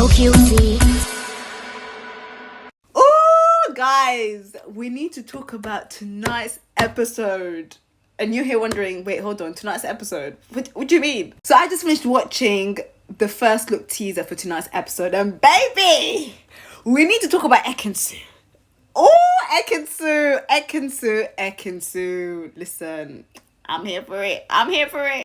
so guilty. Oh, guys, we need to talk about tonight's episode. And you're here wondering, wait, hold on, tonight's episode? What do you mean? So I just finished watching the first look teaser for tonight's episode, and baby, we need to talk about Ekin-Su. Oh, Ekin-Su. Listen, I'm here for it.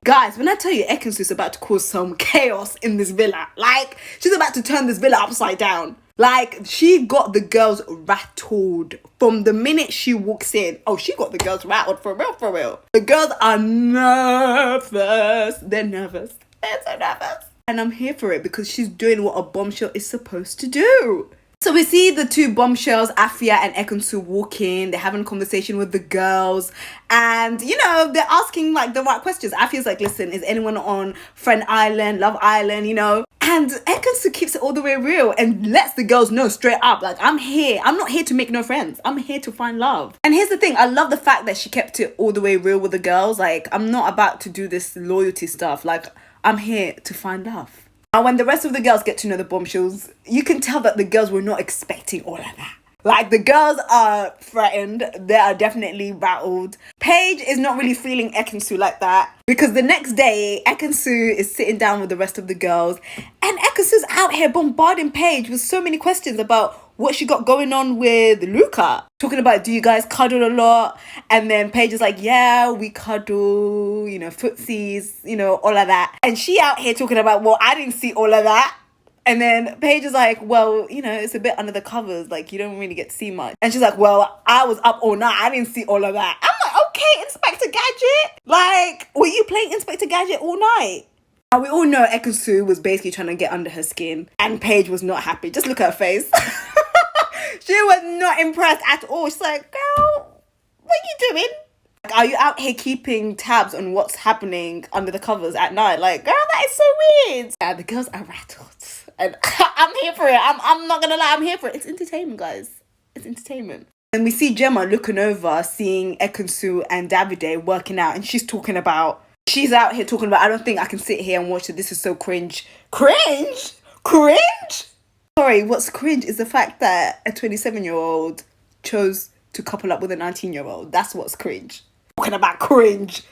Guys, when I tell you Ekin-Su is about to cause some chaos in this villa, like, she's about to turn this villa upside down. Like, she got the girls rattled from the minute she walks in. Oh, she got the girls rattled for real. The girls are nervous. They're nervous. They're so nervous. And I'm here for it because she's doing what a bombshell is supposed to do. So we see the two bombshells, Afia and Ekin-Su, walk in. They're having a conversation with the girls. And, you know, they're asking, like, the right questions. Afia's like, listen, is anyone on Friend Island, Love Island, you know? And Ekin-Su keeps it all the way real and lets the girls know straight up, like, I'm here. I'm not here to make no friends. I'm here to find love. And here's the thing. I love the fact that she kept it all the way real with the girls. Like, I'm not about to do this loyalty stuff. Like, I'm here to find love. And when the rest of the girls get to know the bombshells, you can tell that the girls were not expecting all of that. Like, the girls are threatened. They are definitely rattled. Paige is not really feeling Ekin-Su like that, because the next day, Ekin-Su is sitting down with the rest of the girls, and Ekin-Su's out here bombarding Paige with so many questions about what she got going on with Luca. Talking about, do you guys cuddle a lot? And then Paige is like, yeah, we cuddle, you know, footsies, you know, all of that. And she out here talking about, well, I didn't see all of that. And then Paige is like, well, you know, it's a bit under the covers. Like, you don't really get to see much. And she's like, well, I was up all night. I didn't see all of that. I'm like, okay, Inspector Gadget. Like, were you playing Inspector Gadget all night? And we all know Ekin-Su was basically trying to get under her skin. And Paige was not happy. Just look at her face. She was not impressed at all. She's like, girl, what are you doing? Like, are you out here keeping tabs on what's happening under the covers at night? Like, girl, that is so weird. Yeah, the girls are rattled. And I'm here for it. I'm not gonna lie, I'm here for it. It's entertainment, guys. It's entertainment. And we see Gemma looking over, seeing Ekin-Su and Davide working out. And she's out here talking about, I don't think I can sit here and watch it. This is so cringe. Cringe? Sorry, what's cringe is the fact that a 27-year-old chose to couple up with a 19-year-old. That's what's cringe. Talking about cringe. Is she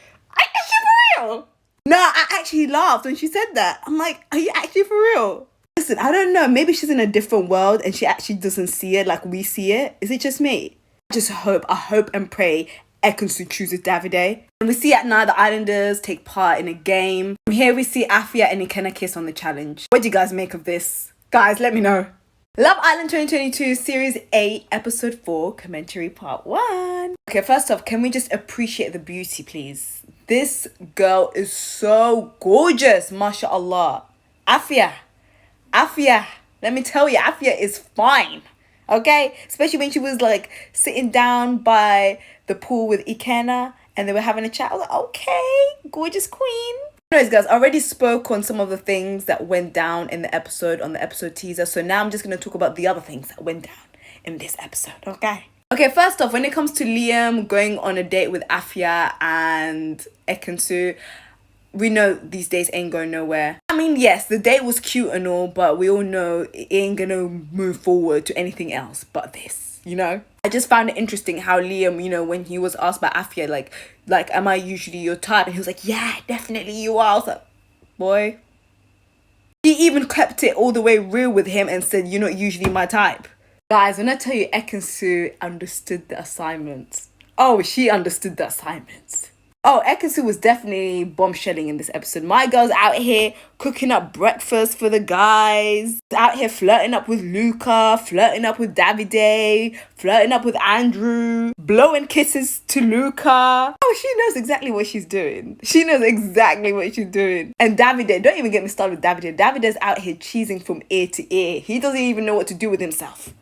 for real? No, I actually laughed when she said that. I'm like, are you actually for real? Listen, I don't know. Maybe she's in a different world and she actually doesn't see it like we see it. Is it just me? I hope and pray Ekin-Su chooses Davide. And we see at night the Islanders take part in a game. From here we see Afia and Ikenna kiss on the challenge. What do you guys make of this? Guys, let me know. Love Island 2022 Series 8 Episode 4 Commentary Part 1. Okay, first off, can we just appreciate the beauty, please? This girl is so gorgeous, mashallah. Afia, let me tell you, Afia is fine, okay? Especially when she was like sitting down by the pool with Ikenna and they were having a chat. I was like, okay, gorgeous queen. Anyways, guys, I already spoke on some of the things that went down in the episode, on the episode teaser. So now I'm just going to talk about the other things that went down in this episode, okay? Okay, first off, when it comes to Liam going on a date with Afia and Ekin-Su, we know these days ain't going nowhere. I mean, yes, the date was cute and all, but we all know it ain't gonna move forward to anything else but this, you know? I just found it interesting how Liam, you know, when he was asked by Afia, like, am I usually your type? And he was like, yeah, definitely you are. I was like, boy. He even kept it all the way real with him and said, you're not usually my type. Guys, when I tell you Ekin-Su understood the assignments. Oh, she understood the assignments. Oh, Ekin-Su was definitely bombshelling in this episode. My girl's out here cooking up breakfast for the guys. Out here flirting up with Luca, flirting up with Davide, flirting up with Andrew, blowing kisses to Luca. Oh, she knows exactly what she's doing. And Davide, don't even get me started with Davide. Davide's out here cheesing from ear to ear. He doesn't even know what to do with himself.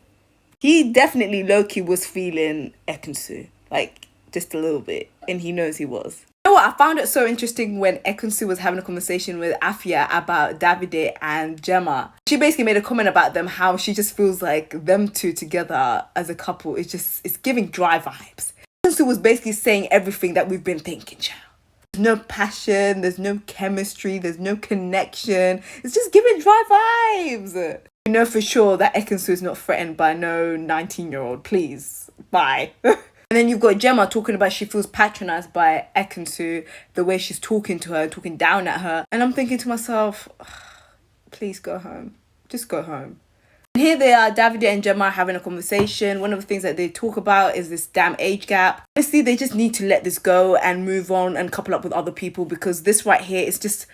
He definitely low-key was feeling Ekin-Su. Like, just a little bit, and he knows he was. You know what? I found it so interesting when Ekin-Su was having a conversation with Afia about Davide and Gemma. She basically made a comment about them, how she just feels like them two together as a couple it's giving dry vibes. Ekin-Su was basically saying everything that we've been thinking, child. There's no passion, there's no chemistry, there's no connection. It's just giving dry vibes. You know for sure that Ekin-Su is not threatened by no 19-year-old. Please, bye. And then you've got Gemma talking about she feels patronized by Ekin-Su, the way she's talking to her, talking down at her. And I'm thinking to myself, please go home. Just go home. And here they are, Davide and Gemma having a conversation. One of the things that they talk about is this damn age gap. Honestly, they just need to let this go and move on and couple up with other people, because this right here is just,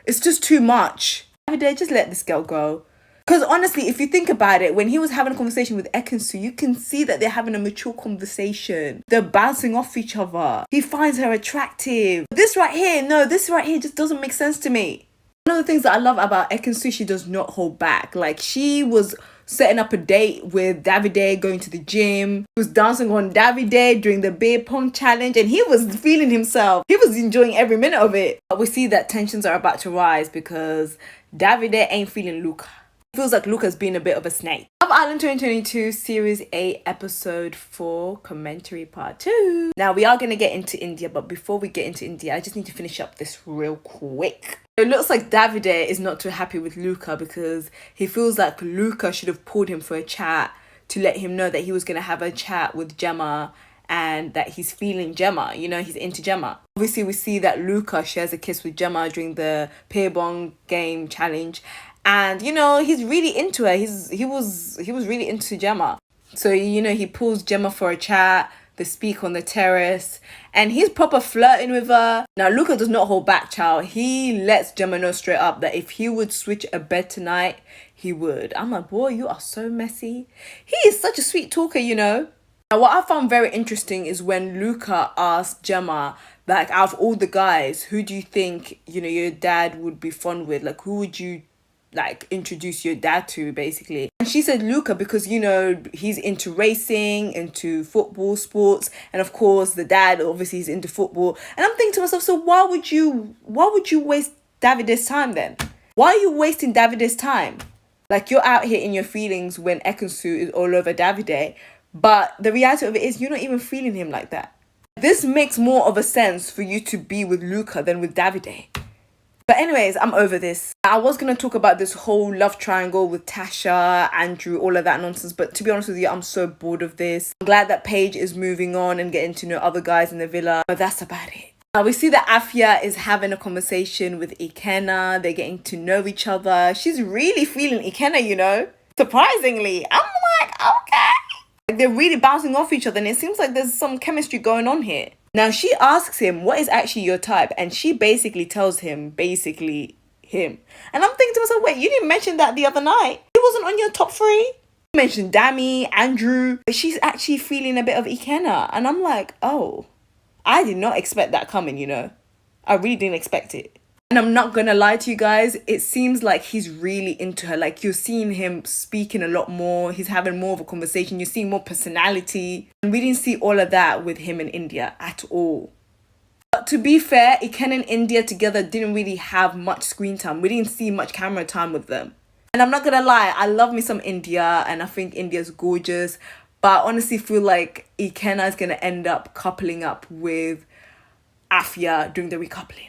it's just too much. Davide, just let this girl go. Because honestly, if you think about it, when he was having a conversation with Ekin-Su, you can see that they're having a mature conversation. They're bouncing off each other. He finds her attractive. This right here, no, this right here just doesn't make sense to me. One of the things that I love about Ekin-Su, she does not hold back. Like, she was setting up a date with Davide, going to the gym. He was dancing on Davide during the beer pong challenge, and he was feeling himself. He was enjoying every minute of it. But we see that tensions are about to rise because Davide ain't feeling Luca. Feels like Luca's been a bit of a snake. Love Island 2022 Series 8 Episode 4 Commentary Part 2. Now we are going to get into India, but before we get into India, I just need to finish up this real quick. It looks like Davide is not too happy with Luca because he feels like Luca should have pulled him for a chat to let him know that he was going to have a chat with Gemma and that he's feeling Gemma, you know, he's into Gemma. Obviously, we see that Luca shares a kiss with Gemma during the beer pong game challenge. And, you know, he's really into her. He was really into Gemma. So, you know, he pulls Gemma for a chat. They speak on the terrace. And he's proper flirting with her. Now, Luca does not hold back, child. He lets Gemma know straight up that if he would switch a bed tonight, he would. I'm like, boy, you are so messy. He is such a sweet talker, you know. Now, what I found very interesting is when Luca asked Gemma, like, out of all the guys, who do you think, you know, your dad would be fond with? Like, who would you like introduce your dad to, basically? And she said Luca because, you know, he's into racing, into football, sports, and of course the dad obviously is into football. And I'm thinking to myself, so why would you waste Davide's time then? Why are you wasting Davide's time? Like, you're out here in your feelings when Ekin-Su is all over Davide, but the reality of it is you're not even feeling him like that. This makes more of a sense for you to be with Luca than with Davide. But anyways, I'm over this. I was going to talk about this whole love triangle with Tasha, Andrew, all of that nonsense. But to be honest with you, I'm so bored of this. I'm glad that Paige is moving on and getting to know other guys in the villa. But that's about it. Now we see that Afia is having a conversation with Ikenna. They're getting to know each other. She's really feeling Ikenna, you know. Surprisingly. I'm like, okay. Like, they're really bouncing off each other. And it seems like there's some chemistry going on here. Now, she asks him, what is actually your type? And she basically tells him, him. And I'm thinking to myself, wait, you didn't mention that the other night. He wasn't on your top 3. You mentioned Dami, Andrew. But she's actually feeling a bit of Ikenna. And I'm like, oh, I did not expect that coming, you know. I really didn't expect it. And I'm not going to lie to you guys, it seems like he's really into her. Like, you're seeing him speaking a lot more. He's having more of a conversation. You're seeing more personality. And we didn't see all of that with him in India at all. But to be fair, Ikenna and India together didn't really have much screen time. We didn't see much camera time with them. And I'm not going to lie, I love me some India. And I think India's gorgeous. But I honestly feel like Ikenna is going to end up coupling up with Afia during the recoupling.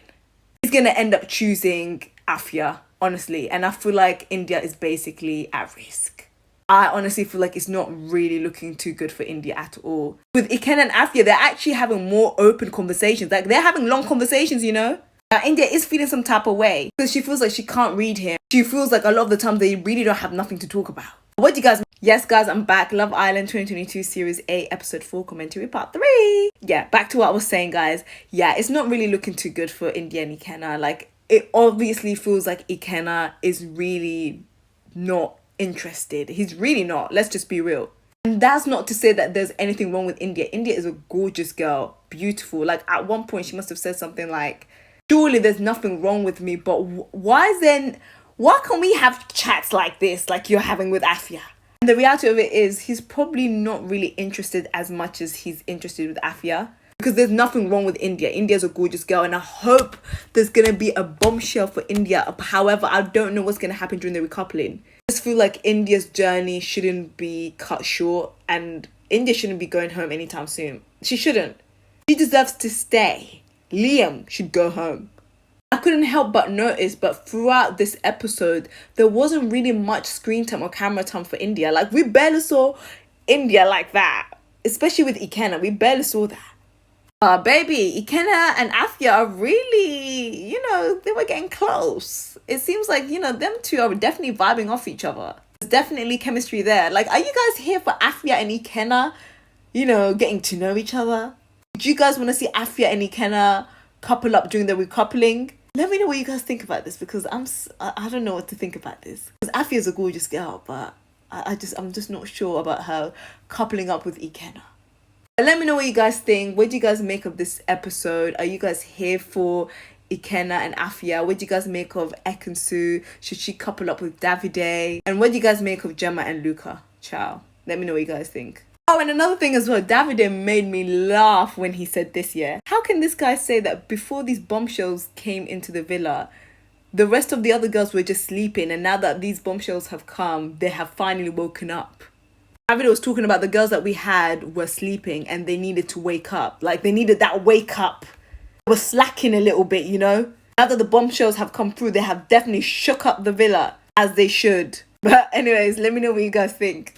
He's going to end up choosing Afia, honestly. And I feel like India is basically at risk. I honestly feel like it's not really looking too good for India at all. With Ikenna and Afia, they're actually having more open conversations. Like, they're having long conversations, you know? Now, India is feeling some type of way because she feels like she can't read him. She feels like a lot of the time they really don't have nothing to talk about. What do you guys... Yes, guys, I'm back. Love Island 2022 Series 8, Episode 4, Commentary Part 3. Yeah, back to what I was saying, guys. Yeah, it's not really looking too good for India and Ikenna. Like, it obviously feels like Ikenna is really not interested. He's really not. Let's just be real. And that's not to say that there's anything wrong with India. India is a gorgeous girl. Beautiful. Like, at one point, she must have said something like, surely there's nothing wrong with me, but why can we have chats like this, like you're having with Afia? And the reality of it is he's probably not really interested as much as he's interested with Afia. Because there's nothing wrong with India. India's a gorgeous girl. And I hope there's going to be a bombshell for India. However, I don't know what's going to happen during the recoupling. I just feel like India's journey shouldn't be cut short. And India shouldn't be going home anytime soon. She shouldn't. She deserves to stay. Liam should go home. I couldn't help but notice, but throughout this episode, there wasn't really much screen time or camera time for India. Like, we barely saw India like that. Especially with Ikenna, we barely saw that. Baby, Ikenna and Afia are really, they were getting close. It seems like, them two are definitely vibing off each other. There's definitely chemistry there. Like, are you guys here for Afia and Ikenna, getting to know each other? Do you guys want to see Afia and Ikenna couple up during the recoupling? Let me know what you guys think about this, because I don't know what to think about this. Because Afia is a gorgeous girl, but I'm just not sure about her coupling up with Ikenna. Let me know what you guys think. What do you guys make of this episode? Are you guys here for Ikenna and Afia? What do you guys make of Ekin-Su? Should she couple up with Davide? And what do you guys make of Gemma and Luca? Ciao. Let me know what you guys think. Oh, and another thing as well, Davide made me laugh when he said this, yeah. How can this guy say that before these bombshells came into the villa, the rest of the other girls were just sleeping, and now that these bombshells have come, they have finally woken up? Davide was talking about the girls that we had were sleeping and they needed to wake up. Like, they needed that wake up. They were slacking a little bit, Now that the bombshells have come through, they have definitely shook up the villa, as they should. But anyways, let me know what you guys think.